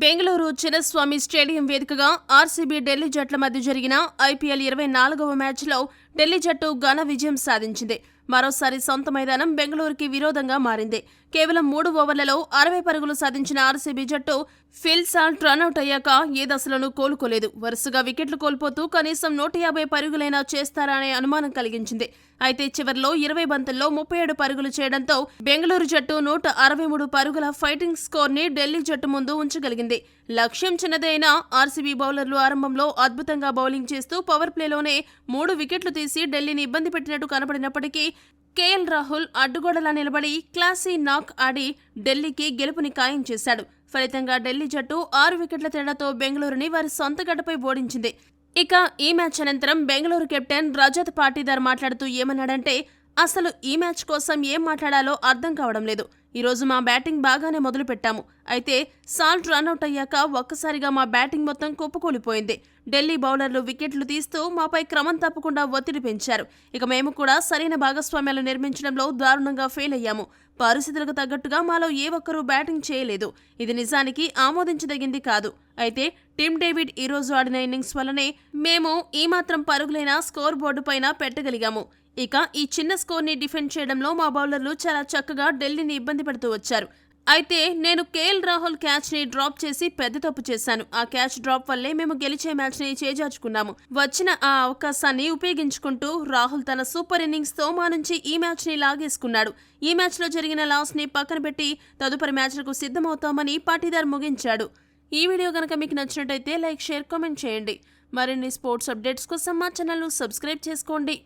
Bengaluru Chinnaswamy stadium వేదికగా RCB Delhi జట్ల మధ్య జరిగిన ఐపీఎల్ 24వ మ్యాచ్లో ఢిల్లీ జట్టు ఘన విజయం సాధించింది. మరోసారి సొంత మైదానం బెంగళూరుకి విరోధంగా మారింది. కేవలం 3 ఓవర్లలో 60 పరుగులు సాధించిన ఆర్సీబీ జట్టు ఫిల్ సాల్ట్ రనౌట్ అయ్యాక ఏ దశలోనూ కోలుకోలేదు. వరుసగా వికెట్లు కోల్పోతూ కనీసం 150 పరుగులైనా చేస్తారా అనే అనుమానం కలిగించింది. అయితే చివర్లో 20 బంతుల్లో 37 పరుగులు చేయడంతో బెంగళూరు జట్టు 163 పరుగుల ఫైటింగ్ స్కోర్ని ఢిల్లీ జట్టు ముందు ఉంచగలిగింది. లక్ష్యం చిన్నదే అయినా ఆర్సీబీ బౌలర్లు ఆరంభంలో అద్భుతంగా బౌలింగ్ చేస్తూ పవర్ ప్లేలోనే 3 వికెట్లు తీసి ఢిల్లీని ఇబ్బంది పెట్టినట్టు కనపడినప్పటికీ కేఎల్ రాహుల్ అడ్డుగోడలా నిలబడి క్లాసీ నాక్ ఆడి ఢిల్లీకి గెలుపుని ఖాయం చేశాడు. ఫలితంగా ఢిల్లీ జట్టు 6 వికెట్ల తేడాతో బెంగళూరుని వారి సొంత గడ్డపై ఓడించింది. ఇక ఈ మ్యాచ్ అనంతరం బెంగళూరు కెప్టెన్ రజత్ పాటీదార్ మాట్లాడుతూ ఏమన్నాడంటే, అసలు ఈ మ్యాచ్ కోసం ఏం మాట్లాడాలో అర్థం కావడం లేదు. ఈరోజు మా బ్యాటింగ్ బాగానే మొదలు పెట్టాము. అయితే సాల్ట్ రన్అట్ అయ్యాక ఒక్కసారిగా మా బ్యాటింగ్ మొత్తం కుప్పకూలిపోయింది. ఢిల్లీ బౌలర్లు వికెట్లు తీస్తూ మాపై క్రమం తప్పకుండా ఒత్తిడి పెంచారు. ఇక మేము కూడా సరైన భాగస్వామ్యాలు నిర్మించడంలో దారుణంగా ఫెయిల్ అయ్యాము. పరిస్థితులకు తగ్గట్టుగా మాలో ఏ ఒక్కరూ బ్యాటింగ్ చేయలేదు. ఇది నిజానికి ఆమోదించదగింది కాదు. అయితే టిమ్ డేవిడ్ ఈ రోజు ఆడిన ఇన్నింగ్స్ వల్లనే మేము ఈ మాత్రం పరుగులైన స్కోర్ బోర్డు పైన పెట్టగలిగాము. ఇక ఈ చిన్న స్కోర్ని డిఫెండ్ చేయడంలో మా బౌలర్లు చాలా చక్కగా ఢిల్లీని ఇబ్బంది పెడుతూ వచ్చారు. అయితే నేను కేఎల్ రాహుల్ క్యాచ్ని డ్రాప్ చేసి పెద్ద తప్పు చేశాను. ఆ క్యాచ్ డ్రాప్ వల్లే మేము గెలిచే మ్యాచ్ని చేజార్చుకున్నాము. వచ్చిన ఆ అవకాశాన్ని ఉపయోగించుకుంటూ రాహుల్ తన సూపర్ ఇన్నింగ్స్తో మా నుంచి ఈ మ్యాచ్ని లాగేసుకున్నాడు. ఈ మ్యాచ్లో జరిగిన లాస్ని పక్కన పెట్టి తదుపరి మ్యాచ్లకు సిద్ధమవుతామని పాటీదార్ ముగించాడు. ఈ వీడియో కనుక మీకు నచ్చినట్టయితే లైక్, షేర్, కామెంట్ చేయండి. మరిన్ని స్పోర్ట్స్ అప్డేట్స్ కోసం మా ఛానల్ను సబ్స్క్రైబ్ చేసుకోండి.